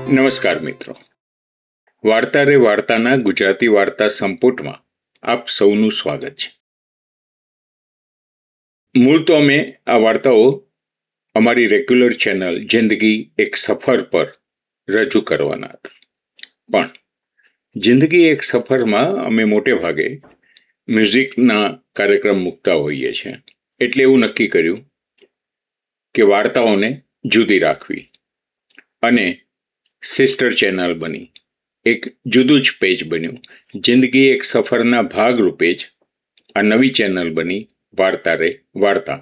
નમસ્કાર મિત્રો, વાર્તા રે વાર્તાના ગુજરાતી વાર્તા સંપુટમાં આપ સૌનું સ્વાગત છે. મૂળ તો અમે આ વાર્તાઓ અમારી રેગ્યુલર ચેનલ જિંદગી એક સફર પર રજૂ કરવાના હતા, પણ જિંદગી એક સફરમાં અમે મોટે ભાગે મ્યુઝિકના કાર્યક્રમ મૂકતા હોઈએ છીએ, એટલે એવું નક્કી કર્યું કે વાર્તાઓને જુદી રાખવી અને સિસ્ટર ચેનલ બની એક જુદું જ પેજ બન્યું. જિંદગી એક સફરના ભાગરૂપે જ આ નવી ચેનલ બની વાર્તા રે વાર્તા.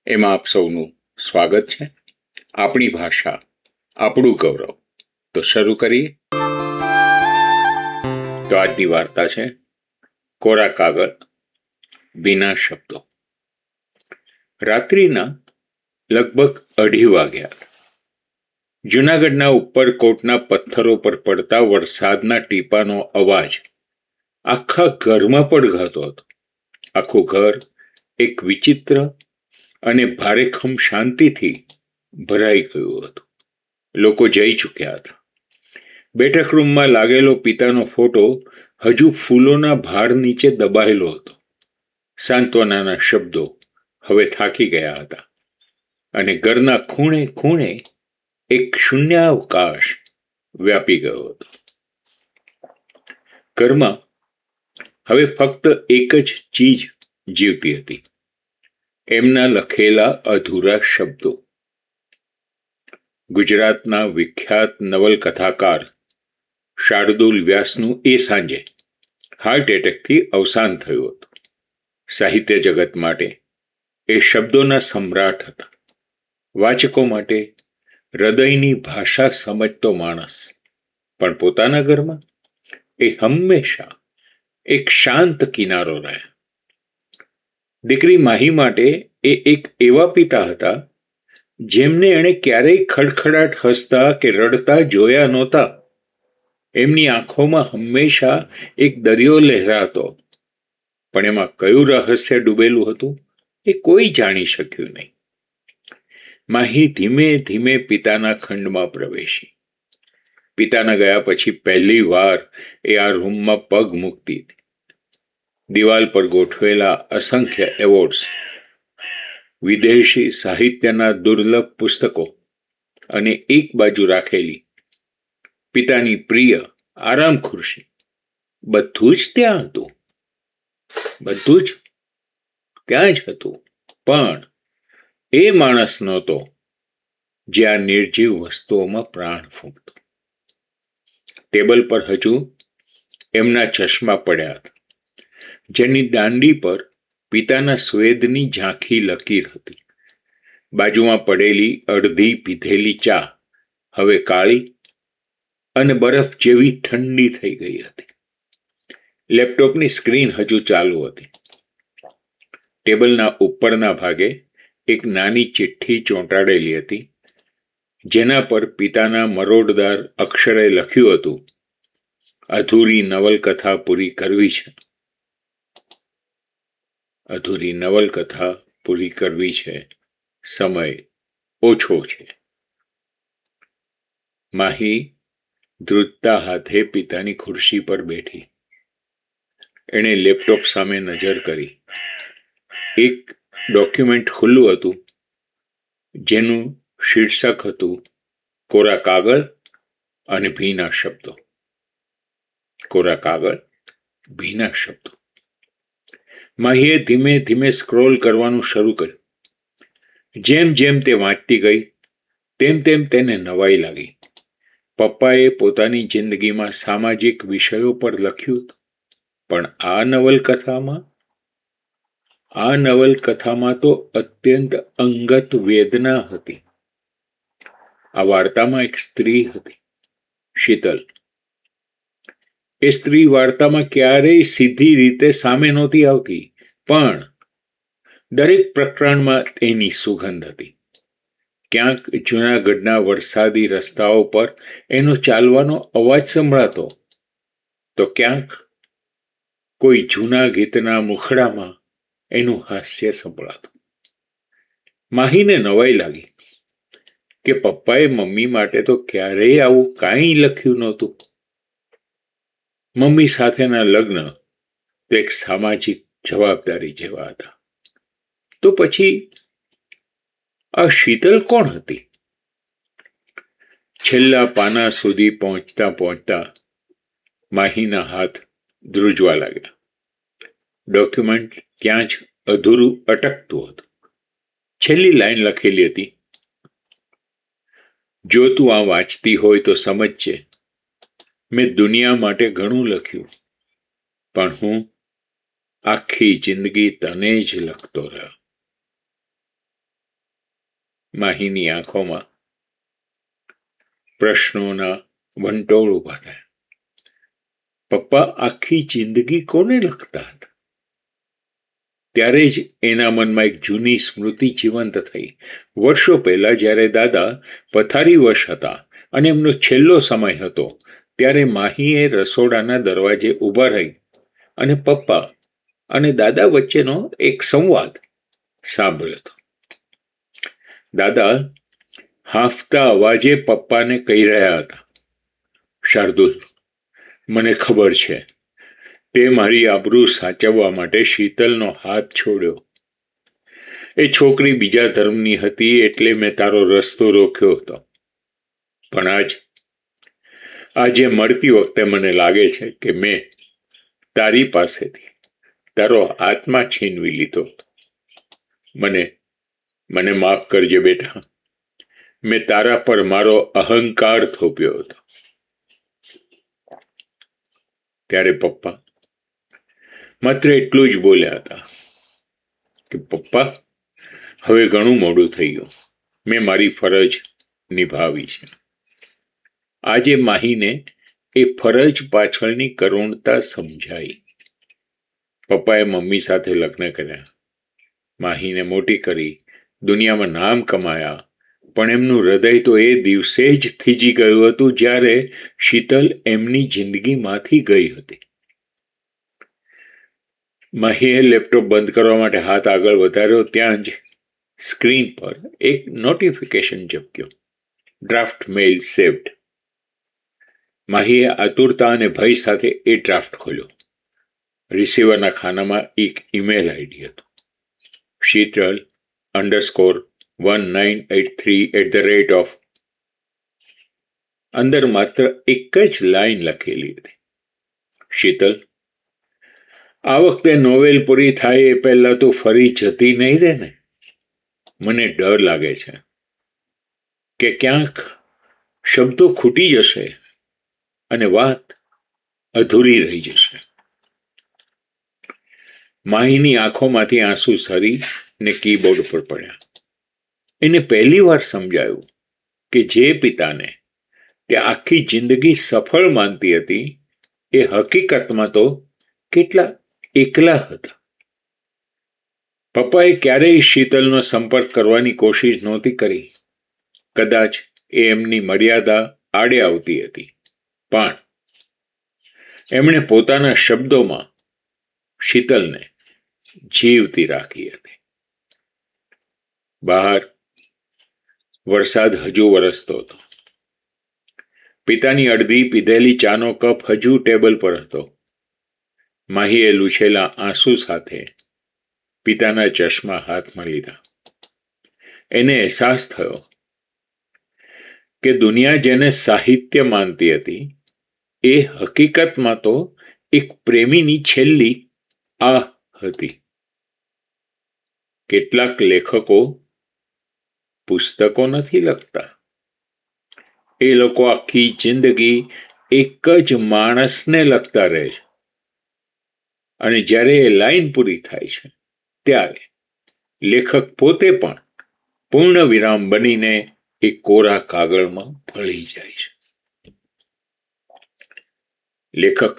એમાં આપ સૌનું સ્વાગત છે. આપણી ભાષા, આપણું ગૌરવ. તો શરૂ કરીએ. તો આજની વાર્તા છે કોરા કાગળ, ભીના શબ્દો. રાત્રિના લગભગ 2:30 વાગ્યા. જૂનાગઢના ઉપરકોટના પથ્થરો પર પડતા વરસાદના ટીપાનો અવાજ આખા ઘરમાં પડઘાતો હતો. આખું ઘર એક વિચિત્ર અને ભારેખમ શાંતિથી ભરાઈ ગયું હતું. લોકો જઈ ચૂક્યા હતા. બેઠક રૂમમાં લાગેલો પિતાનો ફોટો હજુ ફૂલોના ભાર નીચે દબાયેલો હતો. સાંત્વનાના શબ્દો હવે થાકી ગયા હતા અને ઘરના ખૂણે ખૂણે એક શૂન્યાવકાશ વ્યાપી ગયો હતો. ઘરમાં હવે ફક્ત એક જ ચીજ જીવતી હતી, એમના લખેલા અધૂરા શબ્દો. ગુજરાતના વિખ્યાત નવલકથાકાર શાર્દુલ વ્યાસનું એ સાંજે હાર્ટ એટેકથી અવસાન થયું હતું. સાહિત્ય જગત માટે એ શબ્દોના સમ્રાટ હતા. વાચકો માટે હૃદયની ભાષા સમજતો માણસ, પણ પોતાના ઘરમાં એ હંમેશા એક શાંત કિનારો રહ્યા. દીકરી માહી માટે એ એક એવા પિતા હતા જેમને એણે ક્યારેય ખડખડાટ હસતા કે રડતા જોયા નહોતા. એમની આંખોમાં હંમેશા એક દરિયો લહેરાતો, પણ એમાં કયું રહસ્ય ડૂબેલું હતું એ કોઈ જાણી શક્યું નહીં. માહી ધીમે ધીમે પિતાના ખંડમાં પ્રવેશી. પિતાના ગયા પછી પહેલી વાર એ આ રૂમમાં પગ મૂકતી હતી. દિવાલ પર ગોઠવેલા અસંખ્ય એવોર્ડ્સ, વિદેશી સાહિત્યના દુર્લભ પુસ્તકો અને એક બાજુ રાખેલી પિતાની પ્રિય આરામ ખુરશી, બધું જ ત્યાં હતું. બધું જ ત્યાં જ હતું, પણ એ માણસ નહોતો જે આ નિર્જીવ વસ્તુઓમાં પ્રાણ ફૂંકતો. ટેબલ પર હજુ એમના ચશ્મા પડ્યા હતા, જેની દાંડી પર પિતાના સ્વેદની ઝાંખી લકીર હતી. બાજુમાં પડેલી અડધી પીધેલી ચા હવે કાળી અને બરફ જેવી ઠંડી થઈ ગઈ હતી. લેપટોપની સ્ક્રીન હજુ ચાલુ હતી. ટેબલના ઉપરના ભાગે એક નાની ચિઠ્ઠી ચોંટાડેલી હતી, જેના પર પિતાના મરોડદાર અક્ષરે લખ્યું હતું, અધૂરી નવલકથા પૂરી કરવી છે. અધૂરી નવલકથા પૂરી કરવી છે, સમય ઓછો છે. માહી ધ્રુજતા હાથે પિતાની ખુરશી પર બેઠી. એણે લેપટોપ સામે નજર કરી. એક ડોક્યુમેન્ટ ખુલ્લું હતું, જેનું શીર્ષક હતું કોરા કાગળ અને ભીના શબ્દો. કોરા કાગળ, ભીના શબ્દો. માહીએ ધીમે ધીમે સ્ક્રોલ કરવાનું શરૂ કર્યું. જેમ જેમ તે વાંચતી ગઈ તેમ તેમ તેને નવાઈ લાગી. પપ્પાએ પોતાની જિંદગીમાં સામાજિક વિષયો પર લખ્યું હતું, પણ આ નવલકથામાં તો અત્યંત અંગત વેદના હતી. આ વાર્તામાં એક સ્ત્રી હતી, શીતલ. એ સ્ત્રી વાર્તામાં ક્યારેય સીધી રીતે સામે નહોતી આવતી, પણ દરેક પ્રકરણમાં એની સુગંધ હતી. ક્યાંક જૂનાગઢના વરસાદી રસ્તાઓ પર એનો ચાલવાનો અવાજ સંભળાતો, તો ક્યાંક કોઈ જૂના ગીતના મુખડામાં એનું હાસ્ય સંભળાતું. માહીને નવાઈ લાગી. કે પપ્પાએ મમ્મી માટે તો ક્યારેય આવું કાંઈ લખ્યું નહોતું. મમ્મી સાથેના લગ્ન તો એક સામાજિક જવાબદારી જેવા હતા. તો પછી આ શીતલ કોણ હતી? છેલ્લા પાના સુધી પહોંચતા પહોંચતા માહીના હાથ ધ્રુજવા લાગ્યા. ડોક્યુમેન્ટ ત્યાં જ અધૂરું અટકતું હતું. છેલ્લી લાઈન લખેલી હતી, જો તું આ વાંચતી હોય તો સમજજે, મેં દુનિયા માટે ઘણું લખ્યું, પણ હું આખી જિંદગી તને જ લખતો રહ્યો. માહીની આંખોમાં પ્રશ્નોના વંટોળ ઉભા થયા. પપ્પા આખી જિંદગી કોને લખતા હતા? ત્યારે જ એના મનમાં એક જૂની સ્મૃતિ જીવંત થઈ. વર્ષો પહેલા જ્યારે દાદા પથારીવશ હતા અને એમનો છેલ્લો સમય હતો, ત્યારે માહીએ રસોડાના દરવાજે ઊભા રહી અને પપ્પા અને દાદા વચ્ચેનો એક સંવાદ સાંભળ્યો હતો. દાદા હાંફતા અવાજે પપ્પાને કહી રહ્યા હતા, શાર્દુલ, મને ખબર છે તે મારી આબરૂ સાચવવા માટે શીતલનો હાથ છોડ્યો. એ છોકરી બીજા ધર્મની હતી એટલે મેં તારો રસ્તો રોક્યો હતો. પણ આજે મળતી વખતે મને લાગે છે કે મેં તારી પાસેથી તારો આત્મા છીનવી લીધો હતો. મને માફ કરજે બેટા. મેં તારા પર મારો અહંકાર થોપ્યો હતો. ત્યારે પપ્પા માત્ર એટલું જ બોલ્યા હતા કે પપ્પા, હવે ઘણું મોડું થઈ ગયું. મેં મારી ફરજ નિભાવી છે. આજે માહીને એ ફરજ પાછળની કરુણતા સમજાઈ. પપ્પાએ મમ્મી સાથે લગ્ન કર્યા, માહીને મોટી કરી, દુનિયામાં નામ કમાયા, પણ એમનું હૃદય તો એ દિવસે જ થીજી ગયું હતું જ્યારે શીતલ એમની જિંદગીમાંથી ગઈ હતી. માહીએ લેપટોપ બંધ કરવા માટે હાથ આગળ વધાર્યો, ત્યાં જ સ્ક્રીન પર એક નોટિફિકેશન ઝબક્યો, ડ્રાફ્ટ મેઇલ સેવ્ડ. માહીએ આતુરતા અને ભય સાથે એ ડ્રાફ્ટ ખોલ્યો. રિસીવરના ખાનામાં એક ઈમેલ આઈડી હતું, Sheetal_1983 @ અંદર માત્ર એક જ લાઈન લખેલી હતી, શીતલ, આ વખતે નોવેલ પૂરી થાય એ પહેલા તો ફરી જતી નહીં રહે ને? મને ડર લાગે છે કે ક્યાંક શબ્દો ખૂટી જશે અને વાત અધૂરી રહી જશે. માહીની આંખોમાંથી આંસુ સરી ને કીબોર્ડ પર પડ્યા. એને પહેલી વાર સમજાયું કે જે પિતાને તે આખી જિંદગી સફળ માનતી હતી એ હકીકતમાં તો કેટલા એકલા હતા. પપ્પાએ ક્યારેય શીતલનો સંપર્ક કરવાની કોશિશ નહોતી કરી. કદાચ એ એમની મર્યાદા આડે આવતી હતી, પણ એમણે પોતાના શબ્દોમાં શીતલને જીવતી રાખી હતી. બહાર વરસાદ હજુ વરસતો હતો. પિતાની અડધી પીધેલી ચાનો કપ હજુ ટેબલ પર હતો. માહીએ લૂછેલા આંસુ સાથે પિતાના ચશ્મા હાથમાં લીધા. એને અહેસાસ થયો કે દુનિયા જેને સાહિત્ય માનતી હતી એ હકીકતમાં તો એક પ્રેમીની છેલ્લી આહ હતી. કેટલાક લેખકો પુસ્તકો નથી લખતા, એ લોકો આખી જિંદગી એક જ માણસને લખતા રહે છે, અને જ્યારે એ લાઈન પૂરી થાય છે ત્યારે લેખક પોતે પણ પૂર્ણ વિરામ બનીને એ કોરા કાગળમાં ભળી જાય છે. લેખક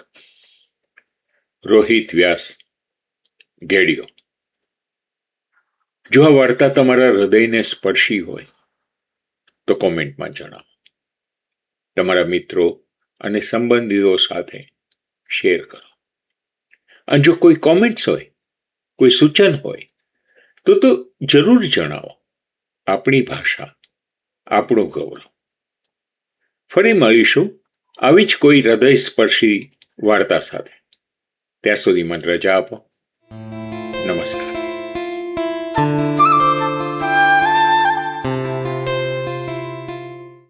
રોહિત વ્યાસ, ગેડિયો. જો આ વાર્તા તમારા હૃદયને સ્પર્શી હોય તો કોમેન્ટમાં જણાવો. તમારા મિત્રો અને સંબંધીઓ સાથે શેર કરો. અને જો કોઈ કોમેન્ટ્સ હોય, કોઈ સૂચન હોય તો જરૂર જણાવો. આપણી ભાષા, આપણું ગૌરવ. ફરી મળીશું આવી જ કોઈ હૃદયસ્પર્શી વાર્તા સાથે. ત્યાં સુધી મને રજા આપો. નમસ્કાર.